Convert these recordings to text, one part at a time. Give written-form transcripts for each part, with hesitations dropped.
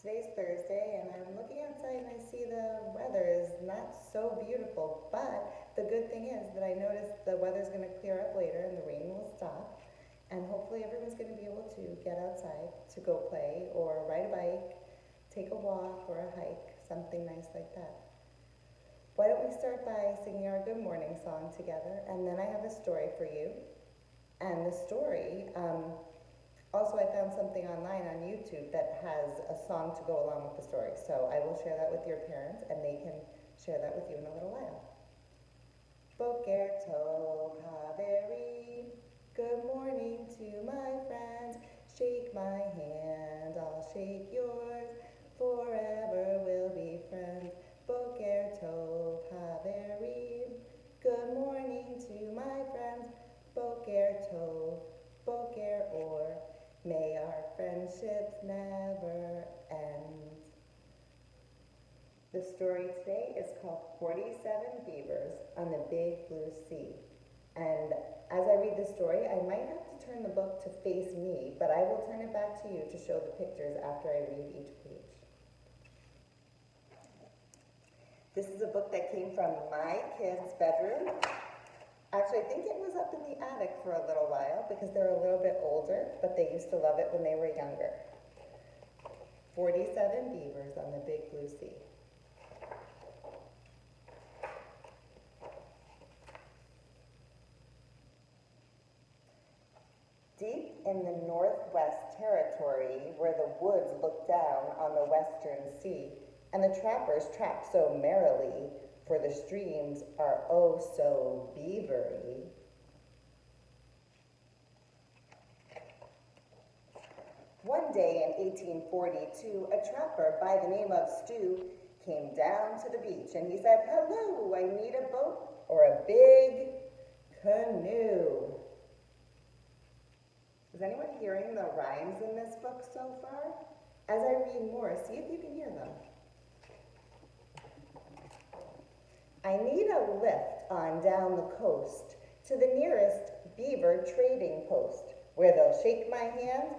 Today's Thursday, and I'm looking outside and I see the weather is not so beautiful, but the good thing is that I noticed the weather's going to clear up later and the rain will stop, and hopefully everyone's going to be able to get outside to go play or ride a bike, take a walk or a hike, something nice like that. Why don't we start by singing our good morning song together, and then I have a story for you. And the story, also I found something online on YouTube that has a song to go along with the story. So I will share that with your parents, and they can share that with you in a little while. Boker tov haveri, good morning to my friends. Shake my hand, I'll shake yours, forever we'll be friends. Boker tov haveri, good morning to my friends. Boker tov, boker or, may our friendships never end. The story today is called 47 Beavers on the Big Blue Sea. And as I read the story, I might have to turn the book to face me, but I will turn it back to you to show the pictures after I read each page. This is a book that came from my kids' bedroom. Actually, I think it was up in the attic for a little while because they're a little bit older, but they used to love it when they were younger. 47 Beavers on the Big Blue Sea. Deep in the Northwest Territory, where the woods look down on the Western Sea, and the trappers trap so merrily, for the streams are oh so beavery. One day in 1842, a trapper by the name of Stew came down to the beach and he said, "Hello, I need a boat or a big canoe." Is anyone hearing the rhymes in this book so far? As I read more, see if you can hear them. I need a lift on down the coast to the nearest beaver trading post, where they'll shake my hand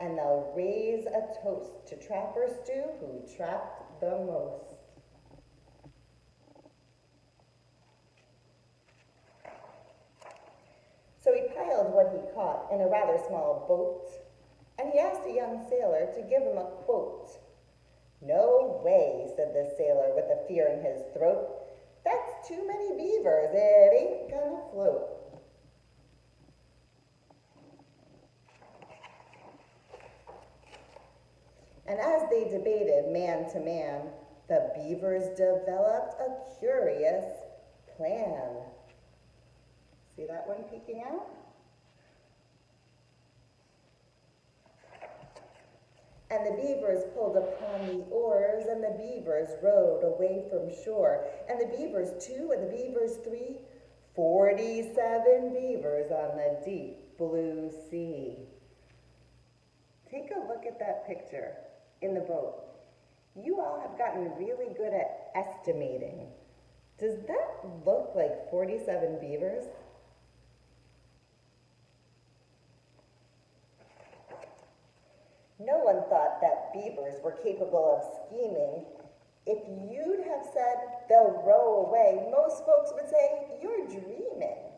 and they'll raise a toast to Trapper Stew, who trapped the most. So he piled what he caught in a rather small boat, and he asked a young sailor to give him a quote. "No way," said the sailor with a fear in his throat. "That's too many beavers, it ain't gonna float." And as they debated man to man, the beavers developed a curious plan. See that one peeking out? And the beavers pulled upon the oars, and the beavers rowed away from shore. And the beavers 2 and the beavers 3, 47 beavers on the deep blue sea. Take a look at that picture in the boat. You all have gotten really good at estimating. Does that look like 47 beavers? No one thought that beavers were capable of scheming. If you'd have said they'll row away, most folks would say you're dreaming.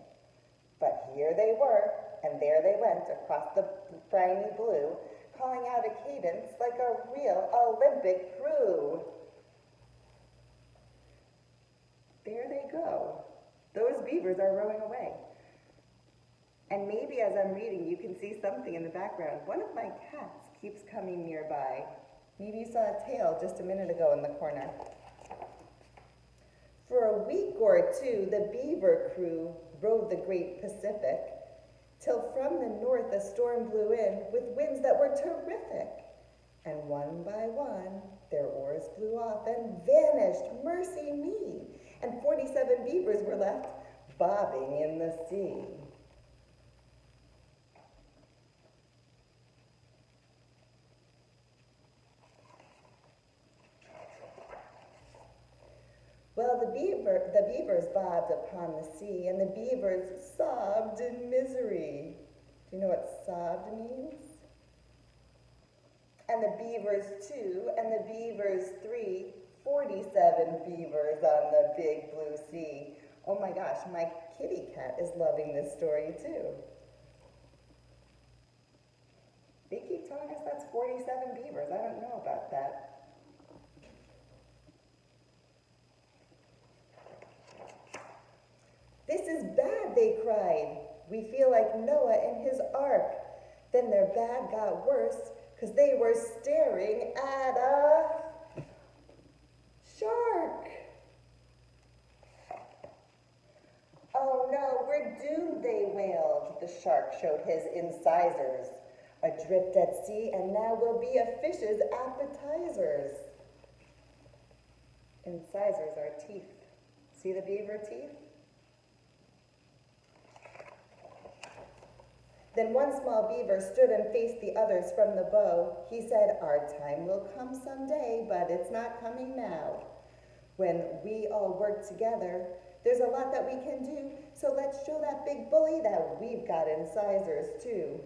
But here they were, and there they went across the briny blue, calling out a cadence like a real Olympic crew. There they go. Those beavers are rowing away. And maybe as I'm reading, you can see something in the background. One of my cats keeps coming nearby. Maybe you saw a tail just a minute ago in the corner. For a week or two, the beaver crew rode the great Pacific, till from the north a storm blew in with winds that were terrific. And one by one, their oars flew off and vanished, mercy me, and 47 beavers were left bobbing in the sea. Well, the beavers bobbed upon the sea, and the beavers sobbed in misery. Do you know what sobbed means? and the beavers 2, and the beavers 3, 47 beavers on the big blue sea. Oh my gosh, my kitty cat is loving this story too. They keep telling us that's 47 beavers. I don't know about that. This is bad, they cried. We feel like Noah in his ark. Then their bad got worse because they were staring at a shark. Oh no, we're doomed, they wailed. The shark showed his incisors. Adrift at sea, and now we'll be a fish's appetizers. Incisors are teeth. See the beaver teeth? Then one small beaver stood and faced the others from the bow. He said, our time will come someday, but it's not coming now. When we all work together, there's a lot that we can do, so let's show that big bully that we've got incisors too.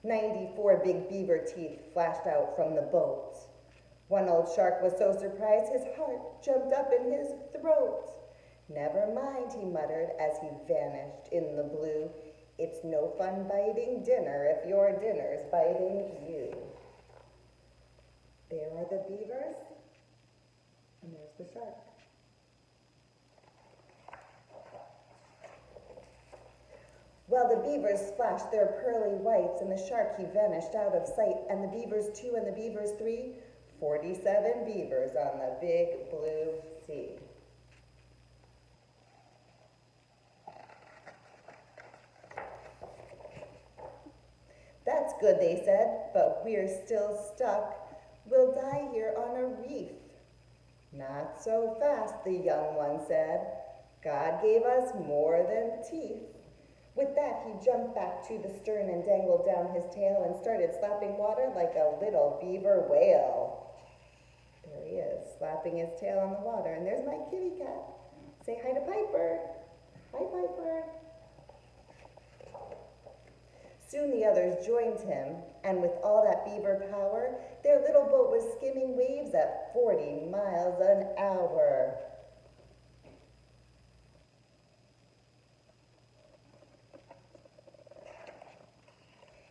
94 big beaver teeth flashed out from the boat. One old shark was so surprised his heart jumped up in his throat. Never mind, he muttered as he vanished in the blue. It's no fun biting dinner if your dinner's biting you. There are the beavers, and there's the shark. Well, the beavers splashed their pearly whites, and the shark, he vanished out of sight, and the beavers 2 and the beavers 3, 47 beavers on the big blue sea. That's good, they said, but we're still stuck. We'll die here on a reef. Not so fast, the young one said. God gave us more than teeth. With that, he jumped back to the stern and dangled down his tail and started slapping water like a little beaver whale. There he is, slapping his tail on the water. And there's my kitty cat. Say hi to Piper. Hi, Piper. Soon the others joined him, and with all that beaver power, their little boat was skimming waves at 40 miles an hour.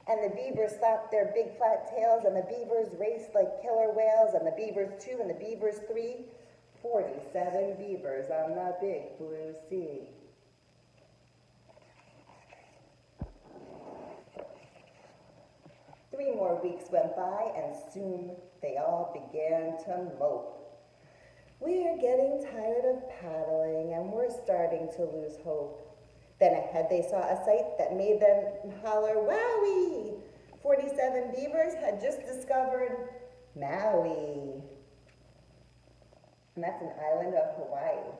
And the beavers slapped their big flat tails, and the beavers raced like killer whales, and the beavers 2 and the beavers 3, 47 beavers on the big blue sea. Three more weeks went by, and soon they all began to mope. We're getting tired of paddling, and we're starting to lose hope. Then ahead they saw a sight that made them holler, Wowie! 47 beavers had just discovered Maui. And that's an island of Hawaii.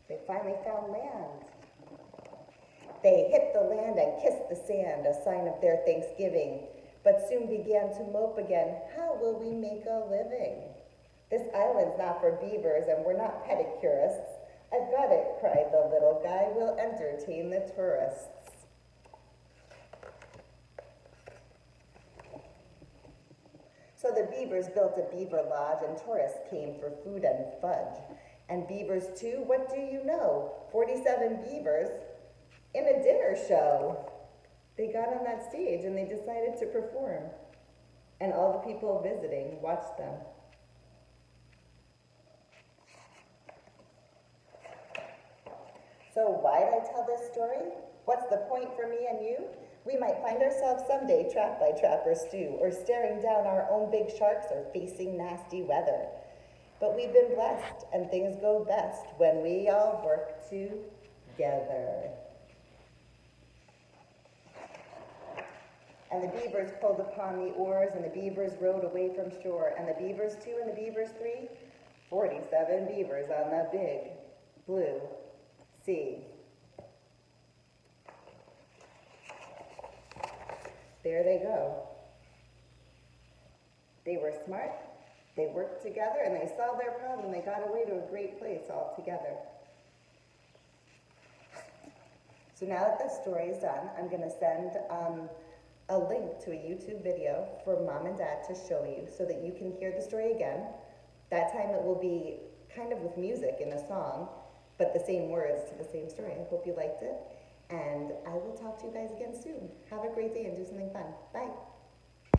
They finally found land. They hit the land and kissed the sand, a sign of their thanksgiving, but soon began to mope again. How will we make a living? This island's not for beavers, and we're not pedicurists. I've got it, cried the little guy. We'll entertain the tourists. So the beavers built a beaver lodge, and tourists came for food and fudge. And beavers too, what do you know? 47 beavers in a dinner show. They got on that stage and they decided to perform. And all the people visiting watched them. So why did I tell this story? What's the point for me and you? We might find ourselves someday trapped by trapper stew, or staring down our own big sharks, or facing nasty weather. But we've been blessed, and things go best when we all work together. And the beavers pulled upon the oars, and the beavers rowed away from shore, and the beavers 2 and the beavers 3, 47 beavers on the big blue sea. There they go. They were smart, they worked together, and they solved their problem. They got away to a great place all together. So now that the story is done, I'm going to send a link to a YouTube video for Mom and Dad to show you so that you can hear the story again. That time it will be kind of with music in a song, but the same words to the same story. I hope you liked it, and I will talk to you guys again soon. Have a great day and do something fun. Bye.